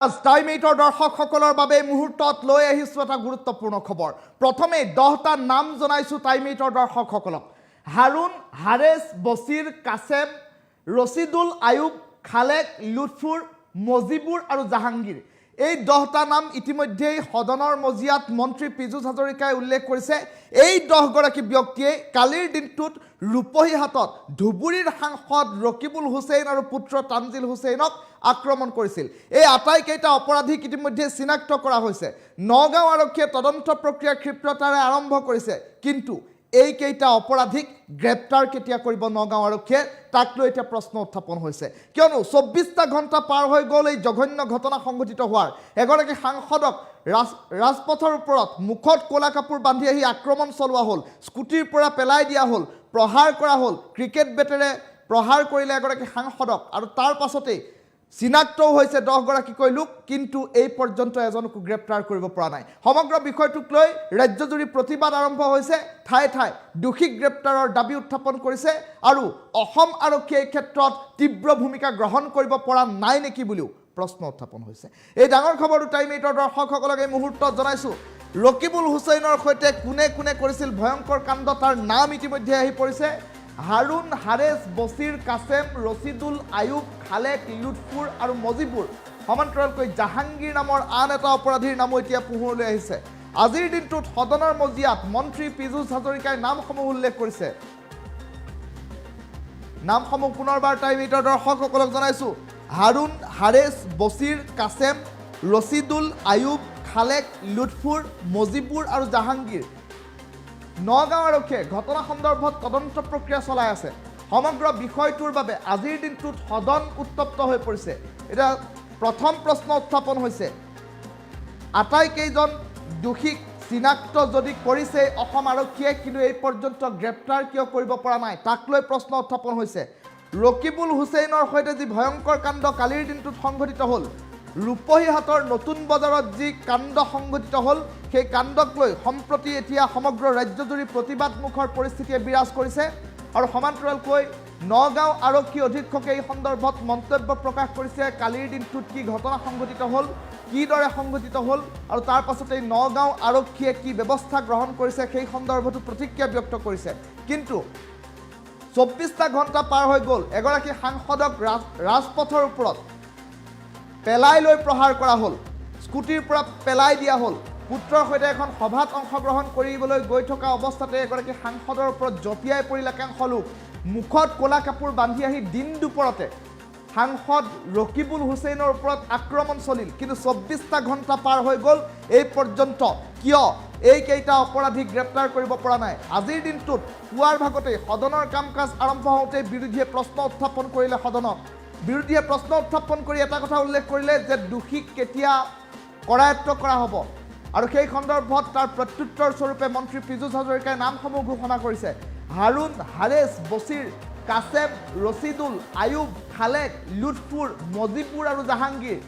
Time 8 দৰ্শকসকলৰ বাবে মুহূৰ্তত লৈ আহিছো এটা গুৰুত্বপূৰ্ণ খবৰ। প্ৰথমে 10টা নাম জনাইছো টাইম 8 দৰ্শকসকলক। হাৰুন, হাৰেছ, বছিৰ, কাছেম, ৰছিদুল, আয়ুব, খালেক, লুৎফুৰ, মজিবুৰ আৰু জাহাংগীৰ। এই 10টা নাম ইতিমধ্যেই সদনৰ মজিয়াত মন্ত্ৰী পীযুষ হাজৰিকাই উল্লেখ কৰিছে। এই 10গৰাকী ব্যক্তিয়ে কালিৰ দিনটোত ৰূপহীহাটত ধুবুৰীৰ সাংসদ ৰকিবুল হুছেইন আৰু পুত্ৰ তানজিল হুছেইনক আক্ৰমণ কৰিছিল। এই আটাইকেইটা অপৰাধীক ইতিমধ্যে চিনাক্ত কৰা হৈছে। নগাঁও আৰক্ষীয়ে তদন্ত প্ৰক্ৰিয়া ক্ষিপ্ৰতাৰে আৰম্ভ কৰিছে, কিন্তু এইকেইটা অপৰাধীক গ্ৰেপ্তাৰ কেতিয়া কৰিব নগাঁও আৰক্ষীয়ে, তাক লৈ এতিয়া প্ৰশ্ন উত্থাপন হৈছে। কিয়নো 24টা ঘণ্টা পাৰ হৈ গ'ল এই জঘন্য ঘটনা সংঘটিত হোৱাৰ। এগৰাকী সাংসদক ৰাজপথৰ ওপৰত মুখত ক'লা কাপোৰ বান্ধি আহি আক্ৰমণ চলোৱা হ'ল, স্কুটিৰ পৰা পেলাই দিয়া হ'ল, প্ৰহাৰ কৰা হ'ল, ক্ৰিকেট বেটেৰে প্ৰহাৰ কৰিলে এগৰাকী সাংসদক, আৰু তাৰ পাছতেই চিনাক্তও হৈছে 10গৰাকীকৈ লোক, কিন্তু এই পৰ্যন্ত এজনকো গ্ৰেপ্তাৰ কৰিব পৰা নাই। সমগ্ৰ বিষয়টোক লৈ ৰাজ্যজুৰি প্ৰতিবাদ আৰম্ভ হৈছে। ঠায়ে ঠায়ে দোষীক গ্ৰেপ্তাৰৰ দাবী উত্থাপন কৰিছে, আৰু অসম আৰক্ষীয়ে এই ক্ষেত্ৰত তীব্ৰ ভূমিকা গ্ৰহণ কৰিব পৰা নাই নেকি বুলিও প্ৰশ্ন উত্থাপন হৈছে। এই ডাঙৰ খবৰটো টাইম 8 দৰ্শকসকলক এই মুহূৰ্তত জনাইছোঁ। ৰকিবুল হুছেইনৰ সৈতে কোনে কোনে কৰিছিল ভয়ংকৰ কাণ্ড, তাৰ নাম ইতিমধ্যে আহি পৰিছে। হাৰুন, হাৰেছ, বছিৰ, কাছেম, ৰছিদুল, আয়ুব, খালেক, লুৎফুৰ আৰু মজিবুৰ। সমান্তৰালকৈ জাহাংগীৰ নামৰ আন এটা অপৰাধীৰ নামো এতিয়া পোহৰলৈ আহিছে। আজিৰ দিনটোত সদনৰ মজিয়াত মন্ত্ৰী পীযুষ হাজৰিকাই নামসমূহ উল্লেখ কৰিছে। নামসমূহ পুনৰবাৰ টাইম 8 দৰ্শকসকলক জনাইছোঁ। হাৰুন, হাৰেছ, বছিৰ, কাছেম, ৰছিদুল, আয়ুব, খালেক, লুৎফুৰ, মজিবুৰ আৰু জাহাংগীৰ। নগাঁও আৰক্ষীয়ে ঘটনা সন্দৰ্ভত তদন্ত প্ৰক্ৰিয়া চলাই আছে। সমগ্ৰ বিষয়টোৰ বাবে আজিৰ দিনটোত সদন উত্তপ্ত হৈ পৰিছে। এতিয়া প্ৰথম প্ৰশ্ন উত্থাপন হৈছে, আটাইকেইজন দোষীক চিনাক্ত যদি কৰিছে অসম আৰক্ষীয়ে, কিন্তু এই পৰ্যন্ত গ্ৰেপ্তাৰ কিয় কৰিব পৰা নাই, তাক লৈ প্ৰশ্ন উত্থাপন হৈছে। ৰকিবুল হুছেইনৰ সৈতে যি ভয়ংকৰ কাণ্ড কালিৰ দিনটোত সংঘটিত হ'ল, ৰূপহীহাটৰ নতুন বজাৰত যি কাণ্ড সংঘটিত হ'ল, সেই কাণ্ডক লৈ সম্প্ৰতি এতিয়া সমগ্ৰ ৰাজ্যজুৰি প্ৰতিবাদমুখৰ পৰিস্থিতিয়ে বিৰাজ কৰিছে। আৰু সমান্তৰালকৈ নগাঁও আৰক্ষী অধীক্ষকে এই সন্দৰ্ভত মন্তব্য প্ৰকাশ কৰিছে। কালিৰ দিনটোত কি ঘটনা সংঘটিত হ'ল, কিদৰে সংঘটিত হ'ল, আৰু তাৰ পাছতেই নগাঁও আৰক্ষীয়ে কি ব্যৱস্থা গ্ৰহণ কৰিছে সেই সন্দৰ্ভতো প্ৰতিক্ৰিয়া ব্যক্ত কৰিছে। কিন্তু 24টা ঘণ্টা পাৰ হৈ গ'ল, এগৰাকী সাংসদক ৰাজপথৰ ওপৰত পেলাই লৈ প্ৰহাৰ কৰা হ'ল, স্কুটিৰ পৰা পেলাই দিয়া হ'ল, পুত্ৰৰ সৈতে এখন সভাত অংশগ্ৰহণ কৰিবলৈ গৈ থকা অৱস্থাতে এগৰাকী সাংসদৰ ওপৰত জঁপিয়াই পৰিল একাংশ লোক। মুখত ক'লা কাপোৰ বান্ধি আহি দিন দুপৰতে সাংসদ ৰকিবুল হুছেইনৰ ওপৰত আক্ৰমণ চলিল। কিন্তু 24টা ঘণ্টা পাৰ হৈ গ'ল, এই পৰ্যন্ত কিয় এইকেইটা অপৰাধীক গ্ৰেপ্তাৰ কৰিব পৰা নাই? আজিৰ দিনটোত পুৱাৰ ভাগতেই সদনৰ কাম কাজ আৰম্ভ হওঁতেই বিৰোধীয়ে প্ৰশ্ন উত্থাপন কৰিলে। সদনত বিৰোধীয়ে প্ৰশ্ন উত্থাপন কৰি এটা কথা উল্লেখ কৰিলে যে দোষীক কেতিয়া কৰায়ত্ব কৰা হ'ব, আৰু সেই সন্দৰ্ভত তাৰ প্ৰত্যুত্তৰ স্বৰূপে মন্ত্ৰী পীযুষ হাজৰিকাই নামসমূহ ঘোষণা কৰিছে। হাৰুন, হাৰেছ, বছিৰ, কাছেম, ৰছিদুল, আয়ুব, খালেক, লুৎফুৰ, মজিবুৰ আৰু জাহাংগীৰ।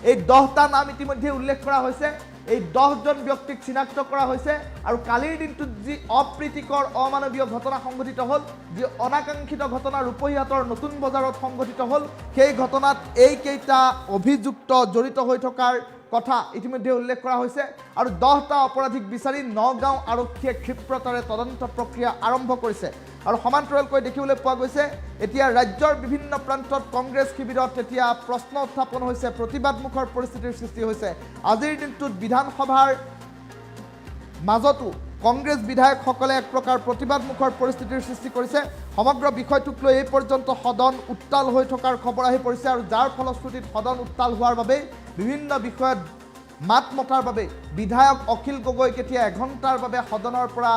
এই 10টা নাম ইতিমধ্যে উল্লেখ কৰা হৈছে। এই 10জন ব্যক্তিক চিনাক্ত কৰা হৈছে। আৰু কালিৰ দিনটোত যি অপ্ৰীতিকৰ অমানৱীয় ঘটনা সংঘটিত হ'ল, যি অনাকাংক্ষিত ঘটনা ৰূপহীহাটৰ নতুন বজাৰত সংঘটিত হ'ল, সেই ঘটনাত এইকেইটা অভিযুক্ত জড়িত হৈ থকাৰ কথা ইতিমধ্যে উল্লেখ কৰা হৈছে। আৰু 10টা অপৰাধীক বিচাৰি নগাঁও আৰক্ষীয়ে ক্ষিপ্ৰতাৰে তদন্ত প্ৰক্ৰিয়া আৰম্ভ কৰিছে। আৰু সমান্তৰালকৈ দেখিবলৈ পোৱা গৈছে এতিয়া ৰাজ্যৰ বিভিন্ন প্ৰান্তত কংগ্ৰেছ শিবিৰত এতিয়া প্ৰশ্ন উত্থাপন হৈছে, প্ৰতিবাদমুখৰ পৰিস্থিতিৰ সৃষ্টি হৈছে। আজিৰ দিনটোত বিধানসভাৰ মাজতো কংগ্ৰেছ বিধায়কসকলে এক প্ৰকাৰ প্ৰতিবাদমুখৰ পৰিস্থিতিৰ সৃষ্টি কৰিছে। সমগ্ৰ বিষয়টোক লৈ এই পৰ্যন্ত সদন উত্তাল হৈ থকাৰ খবৰ আহি পৰিছে, আৰু যাৰ ফলশ্ৰুতিত সদন উত্তাল হোৱাৰ বাবে বিভিন্ন বিষয়ত মাত মতাৰ বাবে বিধায়ক অখিল গগৈক এতিয়া এঘণ্টাৰ বাবে সদনৰ পৰা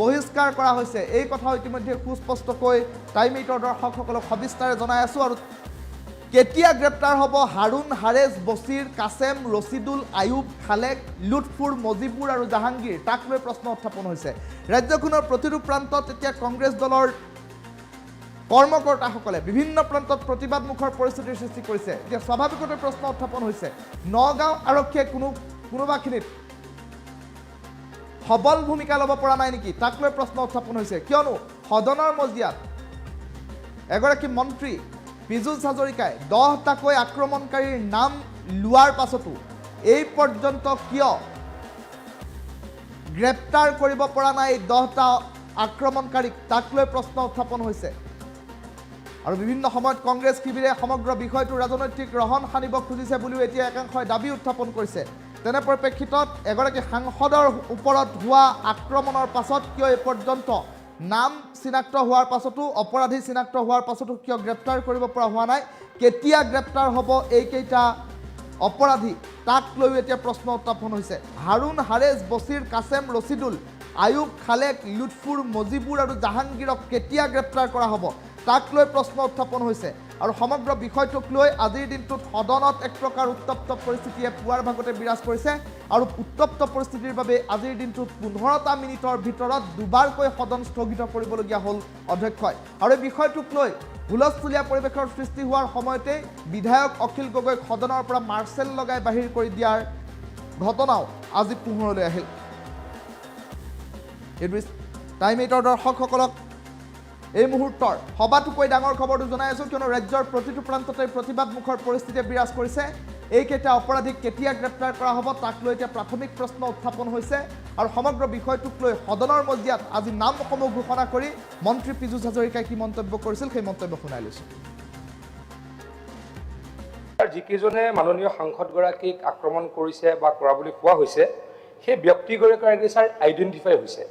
বহিষ্কাৰ কৰা হৈছে। এই কথাও ইতিমধ্যে সুস্পষ্টকৈ টাইম 8 দৰ্শকসকলক সবিস্তাৰে জনাই আছোঁ। আৰু কেতিয়া গ্ৰেপ্তাৰ হ'ব হাৰুন, হাৰেছ, বছিৰ, কাছেম, ৰছিদুল, আয়ুব, খালেক, লুৎফুৰ, মজিবুৰ আৰু জাহাংগীৰ, তাক লৈ প্ৰশ্ন উত্থাপন হৈছে। ৰাজ্যখনৰ প্ৰতিটো প্ৰান্তত এতিয়া কংগ্ৰেছ দলৰ কৰ্মকৰ্তাসকলে বিভিন্ন প্ৰান্তত প্ৰতিবাদমুখৰ পৰিস্থিতিৰ সৃষ্টি কৰিছে। এতিয়া স্বাভাৱিকতে প্ৰশ্ন উত্থাপন হৈছে, নগাঁও আৰক্ষীয়ে কোনোবাখিনিত সবল ভূমিকা ল'ব পৰা নাই নেকি, তাক লৈ প্ৰশ্ন উত্থাপন হৈছে। কিয়নো সদনৰ মজিয়াত এগৰাকী মন্ত্ৰী পীযুষ হাজৰিকাই 10টাকৈ আক্ৰমণকাৰীৰ নাম লোৱাৰ পাছতো এই পৰ্যন্ত কিয় গ্ৰেপ্তাৰ কৰিব পৰা নাই 10টা আক্ৰমণকাৰীক তাক লৈ প্ৰশ্ন উত্থাপন হৈছে আৰু বিভিন্ন সময়ত কংগ্ৰেছ শিবিৰে সমগ্ৰ বিষয়টো ৰাজনৈতিক ৰহণ সানিব খুজিছে বুলিও এতিয়া একাংশই দাবী উত্থাপন কৰিছে তেনে পৰিপ্ৰেক্ষিতত এগৰাকী সাংসদৰ ওপৰত হোৱা আক্ৰমণৰ পাছত কিয় এই পৰ্যন্ত নাম চিনাক্ত হোৱাৰ পাছতো অপৰাধী চিনাক্ত হোৱাৰ পাছতো কিয় গ্ৰেপ্তাৰ কৰিব পৰা হোৱা নাই কেতিয়া গ্ৰেপ্তাৰ হ'ব এইকেইটা অপৰাধী তাক লৈ এতিয়া প্ৰশ্ন উত্থাপন হৈছে হাৰুণ হাৰেজ বছিৰ কাছেম ৰছিদুল আয়ুব খালেক লুৎফুৰ মজিবুৰ আৰু জাহাংগীৰক কেতিয়া গ্ৰেপ্তাৰ কৰা হ'ব তাক লৈ প্ৰশ্ন উত্থাপন হৈছে আৰু সমগ্ৰ বিষয়টোক লৈ আজিৰ দিনটোত সদনত এক প্ৰকাৰ উত্তপ্ত পৰিস্থিতিয়ে পুৱাৰ ভাগতে বিৰাজ কৰিছে আৰু উত্তপ্ত পৰিস্থিতিৰ বাবে আজিৰ দিনটোত 15টা মিনিটৰ ভিতৰত দুবাৰকৈ সদন স্থগিত কৰিবলগীয়া হ'ল অধ্যক্ষই আৰু এই বিষয়টোক লৈ হুলস্থুলীয়া পৰিৱেশৰ সৃষ্টি হোৱাৰ সময়তে বিধায়ক অখিল গগৈক সদনৰ পৰা মাৰ্চেল লগাই বাহিৰ কৰি দিয়াৰ ঘটনাও আজি পোহৰলৈ আহিল টাইম 8ৰ দৰ্শকসকলক এই মুহূৰ্তৰ সবাতোকৈ ডাঙৰ খবৰটো জনাই আছোঁ কিয়নো ৰাজ্যৰ প্ৰতিটো প্ৰান্ততে প্ৰতিবাদমুখৰ পৰিস্থিতিয়ে বিৰাজ কৰিছে এইকেইটা অপৰাধীক কেতিয়া গ্ৰেপ্তাৰ কৰা হ'ব তাক লৈ এতিয়া প্ৰাথমিক প্ৰশ্ন উত্থাপন হৈছে আৰু সমগ্ৰ বিষয়টোক লৈ সদনৰ মজিয়াত আজি নামসমূহ ঘোষণা কৰি মন্ত্ৰী পীযুষ হাজৰিকাই কি মন্তব্য কৰিছিল সেই মন্তব্য শুনাই লৈছোঁ যিকেইজনে মাননীয় সাংসদগৰাকীক আক্ৰমণ কৰিছে বা কৰা বুলি কোৱা হৈছে সেই ব্যক্তিগৰাকী ছাৰ আইডেণ্টিফাই হৈছে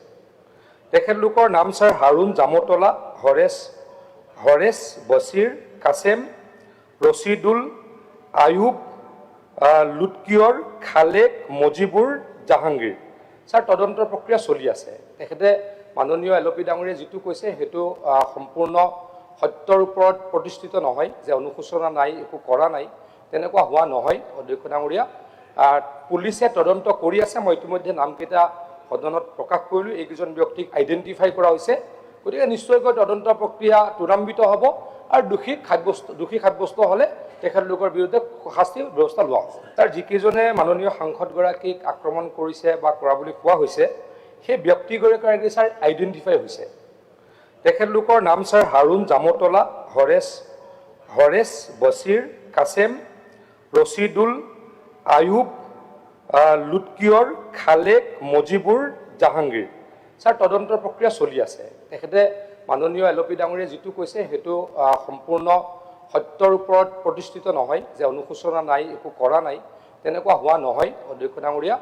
তেখেতলোকৰ নাম ছাৰ হাৰুণ জামতলা হৰেছ বছিৰ কাছেম ৰছিদুল আয়ুব লুৎকিয়ৰ খালেক মজিবুৰ জাহাংগীৰ ছাৰ তদন্তৰ প্ৰক্ৰিয়া চলি আছে তেখেতে মাননীয় LP ডাঙৰীয়ে যিটো কৈছে সেইটো সম্পূৰ্ণ সত্যৰ ওপৰত প্ৰতিষ্ঠিত নহয় যে অনুশোচনা নাই একো কৰা নাই তেনেকুৱা হোৱা নহয় অধ্যক্ষ ডাঙৰীয়া পুলিচে তদন্ত কৰি আছে মই ইতিমধ্যে নামকেইটা সদনত প্ৰকাশ কৰিলোঁ এইকেইজন ব্যক্তিক আইডেণ্টিফাই কৰা হৈছে গতিকে নিশ্চয়কৈ তদন্ত প্ৰক্ৰিয়া ত্বৰান্বিত হ'ব আৰু দোষী সাব্যস্ত হ'লে তেখেতলোকৰ বিৰুদ্ধে শাস্তিৰ ব্যৱস্থা লোৱা হ'ব তাৰ যিকেইজনে মাননীয় সাংসদগৰাকীক আক্ৰমণ কৰিছে বা কৰা বুলি কোৱা হৈছে সেই ব্যক্তিগৰাকী ছাৰ আইডেণ্টিফাই হৈছে তেখেতলোকৰ নাম ছাৰ হাৰুণ জামতলা হৰেছ বছিৰ কাছেম ৰছিদুল আয়ুব লুৎকিয়ৰ খালেক মজিবুৰ জাহাংগীৰ ছাৰ তদন্তৰ প্ৰক্ৰিয়া চলি আছে তেখেতে মাননীয় LP ডাঙৰীয়ে যিটো কৈছে সেইটো সম্পূৰ্ণ সত্যৰ ওপৰত প্ৰতিষ্ঠিত নহয় যে অনুশোচনা নাই একো কৰা নাই তেনেকুৱা হোৱা নহয় অধ্যক্ষ ডাঙৰীয়া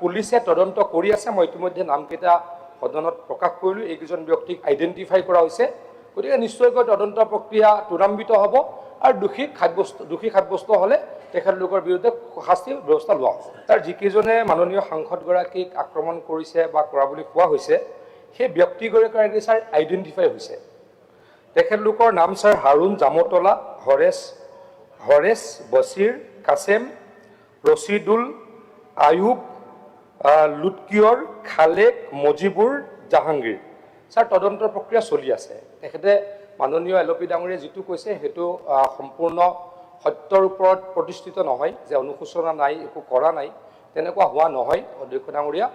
পুলিচে তদন্ত কৰি আছে মই ইতিমধ্যে নামকেইটা সদনত প্ৰকাশ কৰিলোঁ এইকেইজন ব্যক্তিক আইডেণ্টিফাই কৰা হৈছে গতিকে নিশ্চয়কৈ তদন্ত প্ৰক্ৰিয়া ত্বৰান্বিত হ'ব আৰু দোষী সাব্যস্ত হ'লে তেখেতলোকৰ বিৰুদ্ধে শাস্তিৰ ব্যৱস্থা লোৱা হ'ব তাৰ যিকেইজনে মাননীয় সাংসদগৰাকীক আক্ৰমণ কৰিছে বা কৰা বুলি কোৱা হৈছে সেই ব্যক্তিগৰাকী ছাৰ আইডেণ্টিফাই হৈছে তেখেতলোকৰ নাম ছাৰ হাৰুণ জামতলা হৰেছ বছিৰ কাছেম ৰছিদুল আয়ুব লুৎকিয়ৰ খালেক মজিবুৰ জাহাংগীৰ ছাৰ তদন্তৰ প্ৰক্ৰিয়া চলি আছে তেখেতে মাননীয় LP ডাঙৰীয়ে যিটো কৈছে সেইটো সম্পূৰ্ণ সত্যৰ ওপৰত প্ৰতিষ্ঠিত নহয় যে অনুশোচনা নাই একো কৰা নাই তেনেকুৱা হোৱা নহয় অধ্যক্ষ ডাঙৰীয়া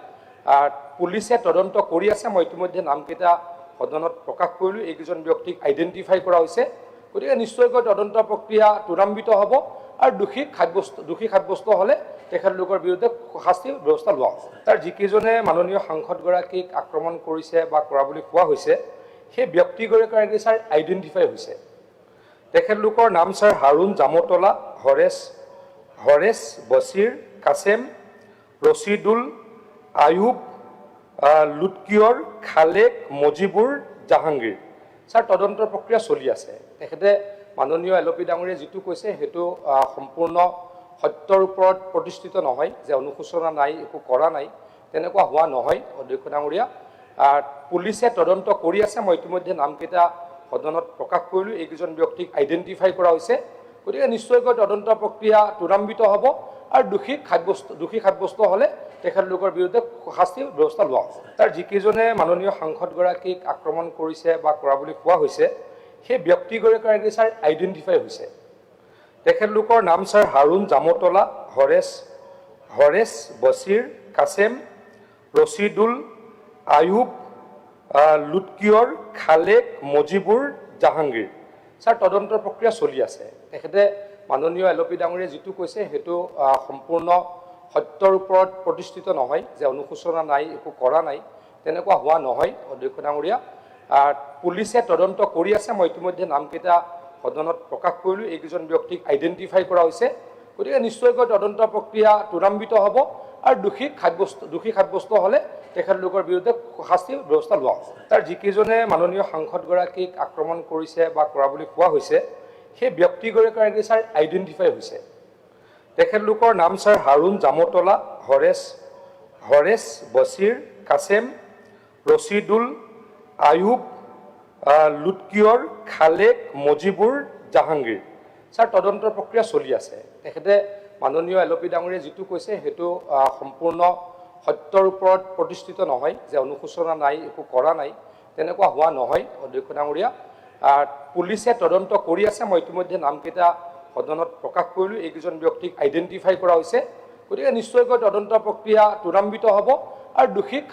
পুলিচে তদন্ত কৰি আছে মই ইতিমধ্যে নামকেইটা সদনত প্ৰকাশ কৰিলোঁ এইকেইজন ব্যক্তিক আইডেণ্টিফাই কৰা হৈছে গতিকে নিশ্চয়কৈ তদন্ত প্ৰক্ৰিয়া ত্বৰান্বিত হ'ব আৰু দোষী সাব্যস্ত হ'লে তেখেতলোকৰ বিৰুদ্ধে শাস্তিৰ ব্যৱস্থা লোৱা হ'ব তাৰ যিকেইজনে মাননীয় সাংসদগৰাকীক আক্ৰমণ কৰিছে বা কৰা বুলি কোৱা হৈছে সেই ব্যক্তিগৰাকী ছাৰ আইডেণ্টিফাই হৈছে তেখেতলোকৰ নাম ছাৰ হাৰুণ জামতলা হৰেছ বছিৰ কাছেম ৰছিদুল আয়ুব লুৎকিয়ৰ খালেক মজিবুৰ জাহাংগীৰ ছাৰ তদন্তৰ প্ৰক্ৰিয়া চলি আছে তেখেতে মাননীয় LP ডাঙৰীয়ে যিটো কৈছে সেইটো সম্পূৰ্ণ সত্যৰ ওপৰত প্ৰতিষ্ঠিত নহয় যে অনুশোচনা নাই একো কৰা নাই তেনেকুৱা হোৱা নহয় অধ্যক্ষ ডাঙৰীয়া পুলিচে তদন্ত কৰি আছে মই ইতিমধ্যে নামকেইটা সদনত প্ৰকাশ কৰিলোঁ এইকেইজন ব্যক্তিক আইডেণ্টিফাই কৰা হৈছে গতিকে নিশ্চয়কৈ তদন্ত প্ৰক্ৰিয়া ত্বৰান্বিত হ'ব আৰু দোষী সাব্যস্ত হ'লে তেখেতলোকৰ বিৰুদ্ধে শাস্তিৰ ব্যৱস্থা লোৱা হ'ব তাৰ যিকেইজনে মাননীয় সাংসদগৰাকীক আক্ৰমণ কৰিছে বা কৰা বুলি কোৱা হৈছে সেই ব্যক্তিগৰাকী ছাৰ আইডেণ্টিফাই হৈছে তেখেতলোকৰ নাম ছাৰ হাৰুণ জামতলা হৰেছ বছিৰ কাছেম ৰছিদুল আয়ুব লুৎকিয়ৰ খালেক মজিবুৰ জাহাংগীৰ ছাৰ তদন্তৰ প্ৰক্ৰিয়া চলি আছে তেখেতে মাননীয় LP ডাঙৰীয়াই যিটো কৈছে সেইটো সম্পূৰ্ণ সত্যৰ ওপৰত প্ৰতিষ্ঠিত নহয় যে অনুশোচনা নাই, একো কৰা নাই, তেনেকুৱা হোৱা নহয়। অধ্যক্ষ ডাঙৰীয়া, পুলিচে তদন্ত কৰি আছে। মই ইতিমধ্যে নামকেইটা সদনত প্ৰকাশ কৰিলোঁ। এইকেইজন ব্যক্তিক আইডেণ্টিফাই কৰা হৈছে। গতিকে নিশ্চয়কৈ তদন্ত প্ৰক্ৰিয়া ত্বৰান্বিত হ'ব আৰু দোষী সাব্যস্ত হ'লে তেখেতলোকৰ বিৰুদ্ধে শাস্তিৰ ব্যৱস্থা লোৱা হ'ব। তাৰ যিকেইজনে মাননীয় সাংসদগৰাকীক আক্ৰমণ কৰিছে বা কৰা বুলি কোৱা হৈছে, সেই ব্যক্তিগৰাকী ছাৰ আইডেণ্টিফাই হৈছে। তেখেতলোকৰ নাম ছাৰ হাৰুণ জামতলা, হৰেশ, বছিৰ, কাছেম, ৰচিদুল, আয়ুব, লুটকিয়ৰ, খালেক, মজিবুৰ, জাহাংগীৰ। ছাৰ তদন্তৰ প্ৰক্ৰিয়া চলি আছে। তেখেতে মাননীয় LP ডাঙৰীয়াই যিটো কৈছে সেইটো সম্পূৰ্ণ সত্যৰ ওপৰত প্ৰতিষ্ঠিত নহয় যে অনুশোচনা নাই, একো কৰা নাই, তেনেকুৱা হোৱা নহয়। অধ্যক্ষ ডাঙৰীয়া, পুলিচে তদন্ত কৰি আছে। মই ইতিমধ্যে নামকেইটা সদনত প্ৰকাশ কৰিলোঁ। এইকেইজন ব্যক্তিক আইডেণ্টিফাই কৰা হৈছে। গতিকে নিশ্চয়কৈ তদন্ত প্ৰক্ৰিয়া ত্বৰান্বিত হ'ব আৰু দোষীক